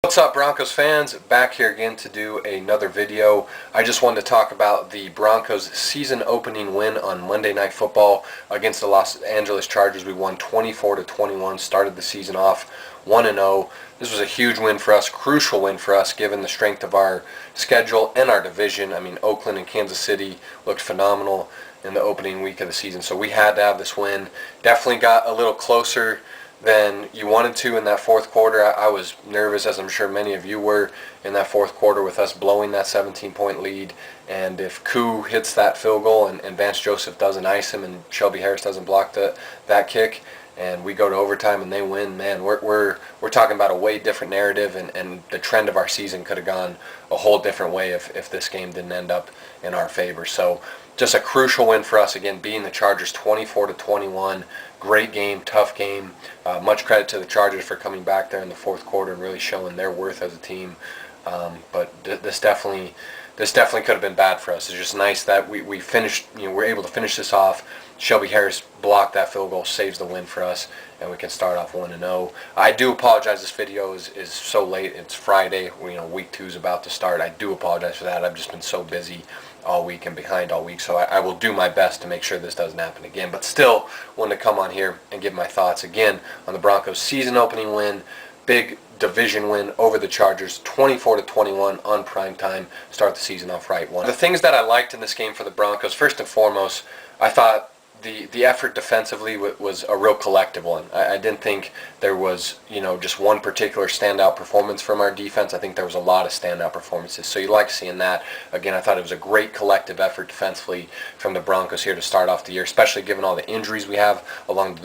What's up, Broncos fans? Back here again to do another video. I just wanted to talk about the Broncos season opening win on Monday Night Football against the Los Angeles Chargers. We won 24-21, started the season off 1-0. This was a huge win for us, crucial win for us given the strength of our schedule and our division. I mean, Oakland and Kansas City looked phenomenal in the opening week of the season, so we had to have this win. Definitely got a little closer than you wanted to in that fourth quarter. I was nervous, as I'm sure many of you were, in that fourth quarter with us blowing that 17-point lead. And if Koo hits that field goal and Vance Joseph doesn't ice him and Shelby Harris doesn't block that kick, and we go to overtime and they win, man, we're talking about a way different narrative, and the trend of our season could have gone a whole different way if this game didn't end up in our favor. So just a crucial win for us, again, beating the Chargers 24-21. Great game, tough game. Much credit to the Chargers for coming back there in the fourth quarter and really showing their worth as a team. But this definitely could have been bad for us. It's just nice that we finished. We're able to finish this off. Shelby Harris blocked that field goal, saves the win for us, and we can start off 1-0. I do apologize. This video is so late. It's Friday. Week 2 is about to start. I do apologize for that. I've just been so busy all week and behind all week, so I will do my best to make sure this doesn't happen again. But still, wanted to come on here and give my thoughts again on the Broncos season opening win. Big division win over the Chargers, 24-21 on prime time. Start the season off right. The things that I liked in this game for the Broncos, first and foremost, I thought the effort defensively was a real collective one. I didn't think there was just one particular standout performance from our defense. I think there was a lot of standout performances, so you like seeing that. Again, I thought it was a great collective effort defensively from the Broncos here to start off the year, especially given all the injuries we have along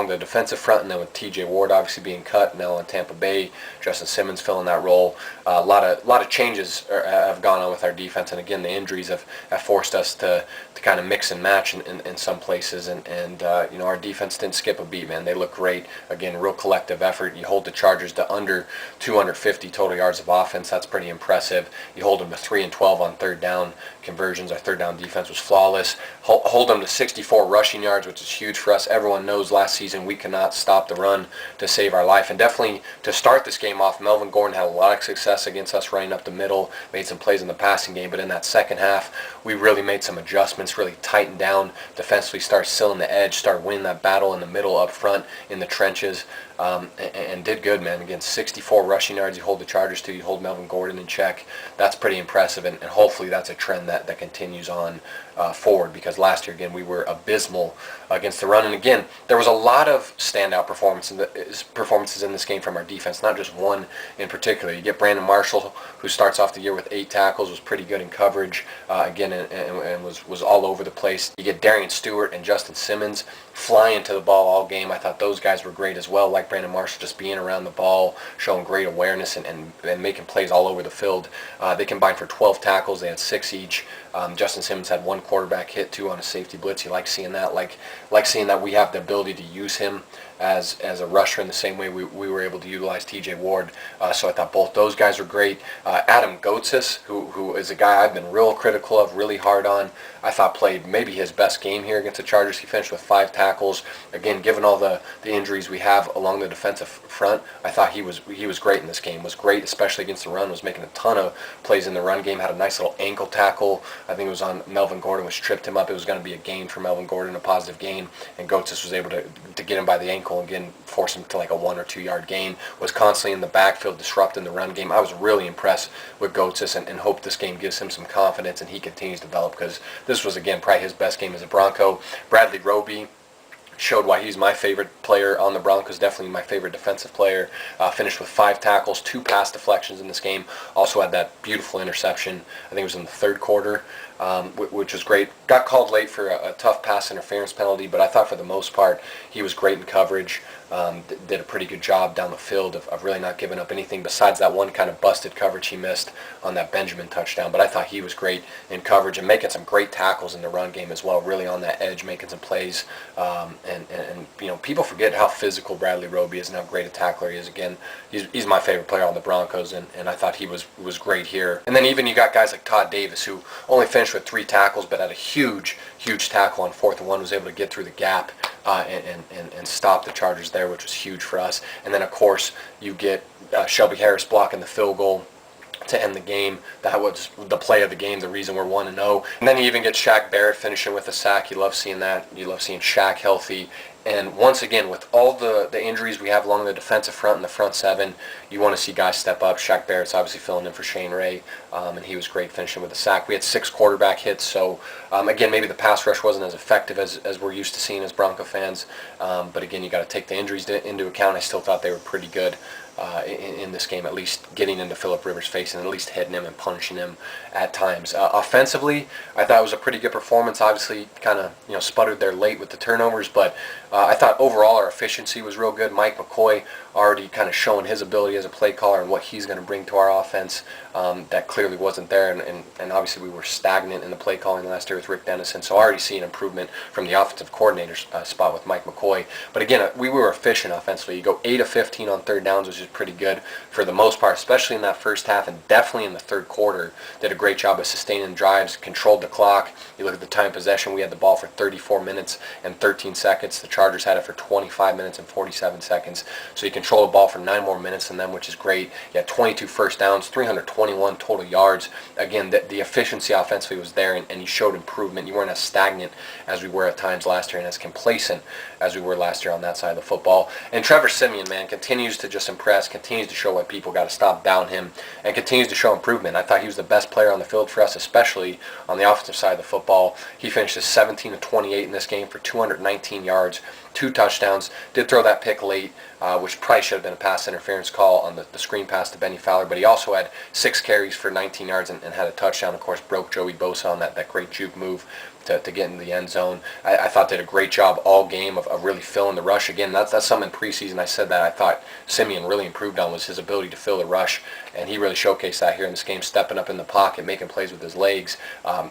the defensive front, and then with T.J. Ward obviously being cut now in Tampa Bay, Justin Simmons filling that role. A lot of changes have gone on with our defense, and again, the injuries have forced us to kind of mix and match in some places. And our defense didn't skip a beat, man. They look great. Again, real collective effort. You hold the Chargers to under 250 total yards of offense. That's pretty impressive. You hold them to 3 and 12 on third down conversions. Our third down defense was flawless. Hold them to 64 rushing yards, which is huge for us. Everyone knows last season we could not stop the run to save our life. And definitely to start this game off, Melvin Gordon had a lot of success against us running up the middle, made some plays in the passing game. But in that second half, we really made some adjustments, really tightened down defensively, start sealing the edge, start winning that battle in the middle up front in the trenches, and did good, man. Again, 64 rushing yards you hold the Chargers to, you hold Melvin Gordon in check. That's pretty impressive, and hopefully that's a trend that continues on forward, because last year, again, we were abysmal against the run. And again, there was a lot of standout performances in this game from our defense, not just one in particular. You get Brandon Marshall, who starts off the year with 8 tackles, was pretty good in coverage, again, and was all over the place. You get Darian Stewart and Justin Simmons flying to the ball all game. I thought those guys were great as well, like Brandon Marshall, just being around the ball, showing great awareness and making plays all over the field. They combined for 12 tackles. They had 6 each. Justin Simmons had 1 quarterback hit, 2 on a safety blitz. You like seeing that. Like seeing that we have the ability to use him as a rusher in the same way we were able to utilize T.J. Ward. So I thought both those guys were great. Adam Goetz, who is a guy I've been real critical of, really hard on, I thought played maybe his best game here against the Chargers. He finished with 5 tackles. Again, given all the injuries we have along the defensive front, I thought he was great in this game. Was great, especially against the run. Was making a ton of plays in the run game. Had a nice little ankle tackle. I think it was on Melvin Gordon, which tripped him up. It was going to be a gain for Melvin Gordon, a positive gain, and Goetz was able to get him by the ankle and again force him to like a 1 or 2 yard gain. Was constantly in the backfield disrupting the run game. I was really impressed with Goetz and hope this game gives him some confidence and he continues to develop, because this was, again, probably his best game as a Bronco. Bradley Roby showed why he's my favorite player on the Broncos, definitely my favorite defensive player. Finished with 5 tackles, 2 pass deflections in this game. Also had that beautiful interception, I think it was in the third quarter, which was great. Got called late for a tough pass interference penalty, but I thought for the most part he was great in coverage. Did a pretty good job down the field of really not giving up anything besides that one kind of busted coverage he missed on that Benjamin touchdown. But I thought he was great in coverage and making some great tackles in the run game as well, really on that edge, making some plays. And people forget how physical Bradley Roby is and how great a tackler he is. Again, he's my favorite player on the Broncos, and I thought he was great here. And then even you got guys like Todd Davis, who only finished with 3 tackles, but had a huge tackle on 4th and 1, was able to get through the gap and stop the Chargers there, which was huge for us. And then, of course, you get Shelby Harris blocking the field goal to end the game. That was the play of the game, the reason we're 1-0. And then you even get Shaq Barrett finishing with a sack. You love seeing that. You love seeing Shaq healthy. And once again, with all the injuries we have along the defensive front and the front seven, you want to see guys step up. Shaq Barrett's obviously filling in for Shane Ray, and he was great finishing with a sack. We had 6 quarterback hits, so again, maybe the pass rush wasn't as effective as we're used to seeing as Bronco fans. But again, you got to take the injuries into account. I still thought they were pretty good in this game, at least getting into Phillip Rivers' face and at least hitting him and punching him at times. Offensively, I thought it was a pretty good performance. Obviously, kind of sputtered there late with the turnovers, but I thought overall our efficiency was real good. Mike McCoy already kind of showing his ability as a play caller and what he's going to bring to our offense that clearly wasn't there, and obviously we were stagnant in the play calling last year with Rick Dennison, so already seeing improvement from the offensive coordinator spot with Mike McCoy. But again, we were efficient offensively. You go 8 of 15 on third downs, which is pretty good for the most part, especially in that first half and definitely in the third quarter. Did a great job of sustaining drives, controlled the clock. You look at the time possession, we had the ball for 34 minutes and 13 seconds. The Chargers had it for 25 minutes and 47 seconds. So you control the ball for 9 more minutes than them, which is great. You had 22 first downs, 321 total yards. Again, the efficiency offensively was there, and you showed improvement. You weren't as stagnant as we were at times last year and as complacent as we were last year on that side of the football. And Trevor Siemian, man, continues to just impress, continues to show why people got to stop down him, and continues to show improvement. I thought he was the best player on the field for us, especially on the offensive side of the football. He finished as 17 of 28 in this game for 219 yards, 2 touchdowns. Did throw that pick late, which probably should have been a pass interference call on the screen pass to Benny Fowler, but he also had 6 carries for 19 yards and had a touchdown. Of course, broke Joey Bosa on that great juke move to get in the end zone. I thought did a great job all game of really filling the rush. Again, that's something in preseason I said that I thought Siemian really improved on, was his ability to fill the rush, and he really showcased that here in this game, stepping up in the pocket, making plays with his legs.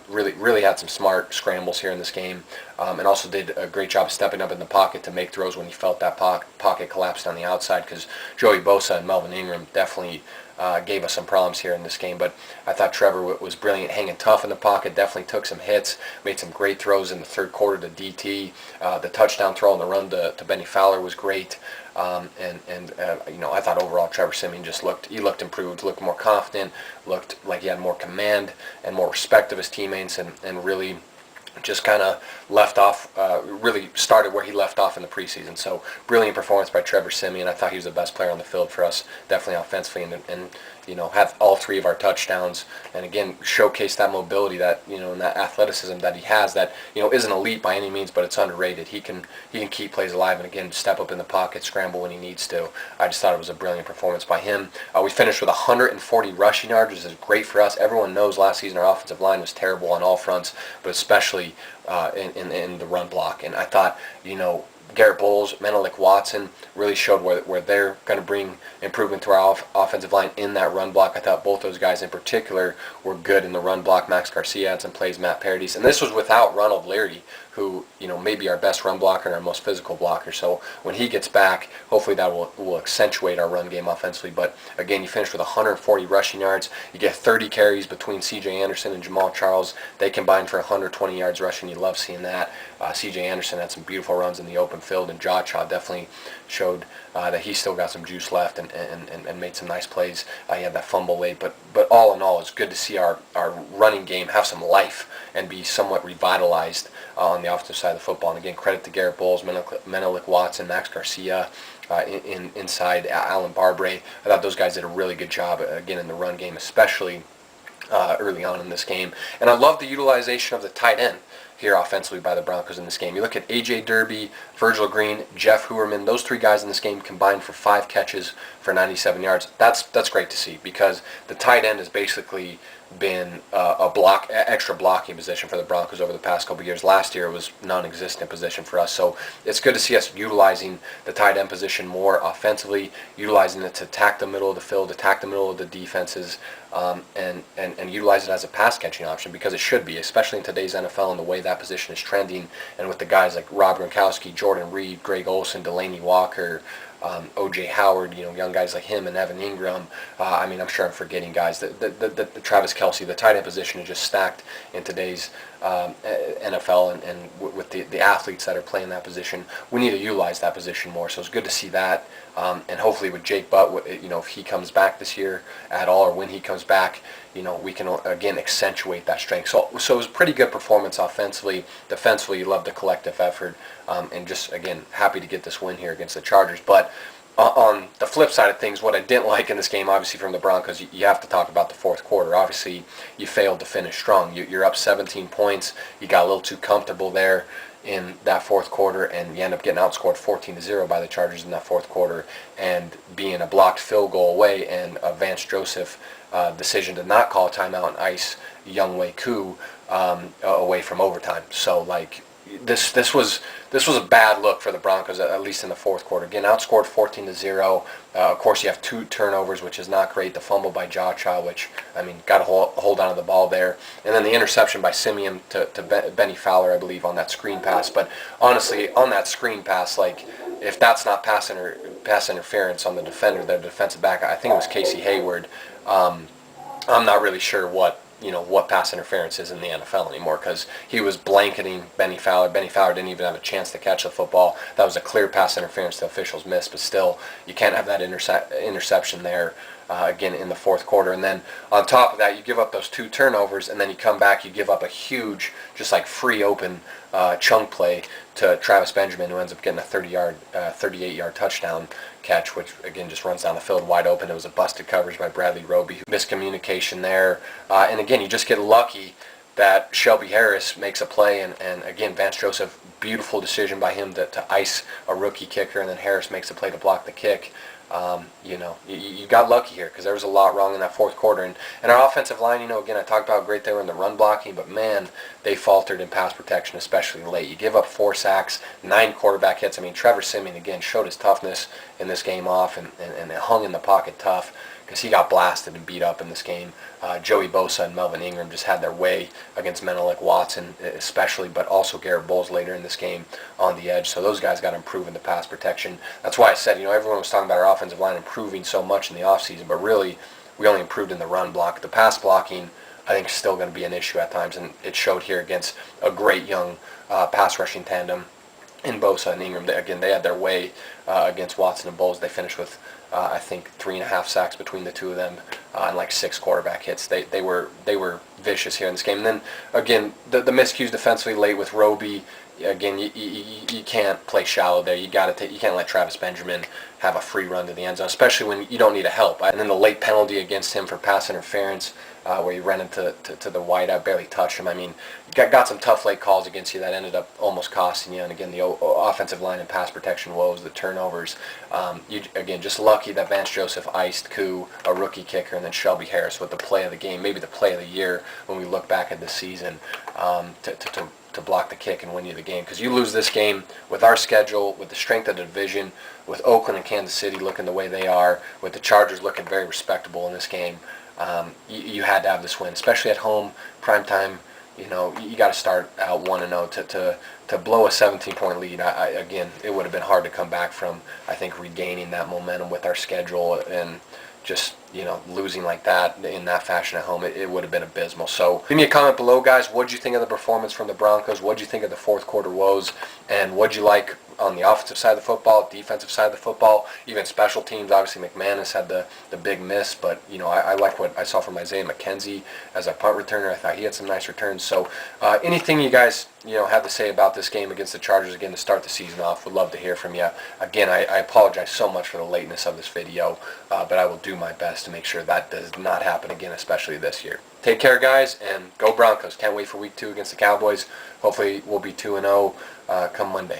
Really had some smart scrambles here in this game, and also did a great job of stepping up in the pocket to make throws when he felt that pocket collapsed on the outside, because Joey Bosa and Melvin Ingram definitely gave us some problems here in this game. But I thought Trevor was brilliant, hanging tough in the pocket, definitely took some hits, made some great throws in the third quarter to DT. The touchdown throw on the run to Benny Fowler was great. I thought overall Trevor Siemian just looked improved, looked more confident, looked like he had more command and more respect of his teammates, and really just kind of left off, really started where he left off in the preseason. So brilliant performance by Trevor Siemian. I thought he was the best player on the field for us, definitely offensively, and had all 3 of our touchdowns, and again showcased that mobility, that and that athleticism that he has, that isn't elite by any means, but it's underrated. He can keep plays alive, and again step up in the pocket, scramble when he needs to. I just thought it was a brilliant performance by him. We finished with 140 rushing yards, which is great for us. Everyone knows last season our offensive line was terrible on all fronts, but especially in the run block. And I thought Garrett Bowles, Menelik Watson really showed where they're going to bring improvement to our offensive line in that run block. I thought both those guys in particular were good in the run block. Max Garcia had some plays, Matt Paradis, and this was without Ronald Leary, who may be our best run blocker and our most physical blocker. So when he gets back, hopefully that will accentuate our run game offensively. But again, you finish with 140 rushing yards. You get 30 carries between C.J. Anderson and Jamal Charles. They combined for 120 yards rushing. You love seeing that. C.J. Anderson had some beautiful runs in the open field, and Jaw definitely showed that he still got some juice left and made some nice plays. He had that fumble late, but all in all, it's good to see our running game have some life and be somewhat revitalized on the offensive side of the football. And again, credit to Garrett Bowles, Menelik Watson, Max Garcia, inside Alan Barbre. I thought those guys did a really good job, again, in the run game, especially early on in this game. And I love the utilization of the tight end here offensively by the Broncos in this game. You look at A.J. Derby, Virgil Green, Jeff Heuerman. Those 3 guys in this game combined for 5 catches for 97 yards. That's great to see, because the tight end has basically been extra blocking position for the Broncos over the past couple of years. Last year it was non-existent position for us, so it's good to see us utilizing the tight end position more offensively, utilizing it to attack the middle of the field, attack the middle of the defenses, and utilize it as a pass catching option, because it should be, especially in today's NFL and the way that position is trending, and with the guys like Rob Gronkowski, Jordan Reed, Greg Olsen, Delaney Walker, O.J. Howard, young guys like him, and Evan Ingram. I'm sure I'm forgetting guys. The Travis Kelce, the tight end position is just stacked in today's NFL and with the athletes that are playing that position. We need to utilize that position more. So it's good to see that. And hopefully with Jake Butt, if he comes back this year at all, or when he comes back, we can again accentuate that strength. So it was a pretty good performance offensively. Defensively, love the collective effort, and just again happy to get this win here against the Chargers. But on the flip side of things, what I didn't like in this game, obviously from the Broncos, you have to talk about the fourth quarter. Obviously, you failed to finish strong. You're up 17 points. You got a little too comfortable there in that fourth quarter, and you end up getting outscored 14-0 by the Chargers in that fourth quarter, and being a blocked field goal away, and a Vance Joseph decision to not call a timeout and ice Younghoe Koo away from overtime. So like this was a bad look for the Broncos, at least in the fourth quarter. Again, outscored 14-0. Of course, you have 2 turnovers, which is not great. The fumble by Jacha, which, I mean, got a hold on to the ball there. And then the interception by Simeon to Benny Fowler, I believe, on that screen pass. But honestly, on that screen pass, like, if that's not pass interference on the defender, the defensive back, I think it was Casey Hayward. I'm not really sure what pass interference is in the NFL anymore, because he was blanketing Benny Fowler. Benny Fowler didn't even have a chance to catch the football. That was a clear pass interference the officials missed, but still, you can't have that interception there again in the fourth quarter. And then on top of that, you give up those 2 turnovers, and then you come back, you give up a huge, just like free open chunk play to Travis Benjamin, who ends up getting a 38-yard touchdown catch, which again just runs down the field wide open. It was a busted coverage by Bradley Roby. Miscommunication there, and again, you just get lucky that Shelby Harris makes a play, and again, Vance Joseph, beautiful decision by him to ice a rookie kicker, and then Harris makes a play to block the kick. You got lucky here, because there was a lot wrong in that fourth quarter. And our offensive line, again, I talked about how great they were in the run blocking, but man, they faltered in pass protection, especially late. You give up 4 sacks, 9 quarterback hits. I mean, Trevor Siemian, again, showed his toughness in this game off, and hung in the pocket tough, because he got blasted and beat up in this game. Joey Bosa and Melvin Ingram just had their way against Menelik Watson especially, but also Garrett Bowles later in this game on the edge. So those guys got to improve in the pass protection. That's why I said, everyone was talking about our offensive line improving so much in the offseason, but really we only improved in the run block. The pass blocking, I think, is still going to be an issue at times, and it showed here against a great young pass rushing tandem in Bosa and Ingram. They had their way against Watson and Bowles. They finished with I think 3.5 sacks between the two of them, and like 6 quarterback hits. They were vicious here in this game. And then again, the miscues defensively late with Roby. Again, you can't play shallow there. You can't let Travis Benjamin have a free run to the end zone, especially when you don't need a help. And then the late penalty against him for pass interference, where he ran into the wideout, barely touched him. I mean, got some tough late calls against you that ended up almost costing you. And again, the offensive line and pass protection woes, the turnovers. Again, just lucky that Vance Joseph iced Koo, a rookie kicker, and then Shelby Harris with the play of the game, maybe the play of the year when we look back at this season, to block the kick and win you the game. Because you lose this game with our schedule, with the strength of the division, with Oakland and Kansas City looking the way they are, with the Chargers looking very respectable in this game. You had to have this win, especially at home, primetime. You got to start out 1-0 to blow a 17-point lead. Again, it would have been hard to come back from. I think regaining that momentum with our schedule, and just losing like that in that fashion at home, it would have been abysmal. So leave me a comment below, guys. What did you think of the performance from the Broncos? What did you think of the fourth quarter woes? And what did you like on the offensive side of the football, defensive side of the football, even special teams? Obviously, McManus had the big miss, but I like what I saw from Isaiah McKenzie as a punt returner. I thought he had some nice returns. So anything you guys have to say about this game against the Chargers again to start the season off, would love to hear from you. Again, I apologize so much for the lateness of this video, but I will do my best to make sure that does not happen again, especially this year. Take care, guys, and go Broncos. Can't wait for week 2 against the Cowboys. Hopefully we'll be 2-0 come Monday.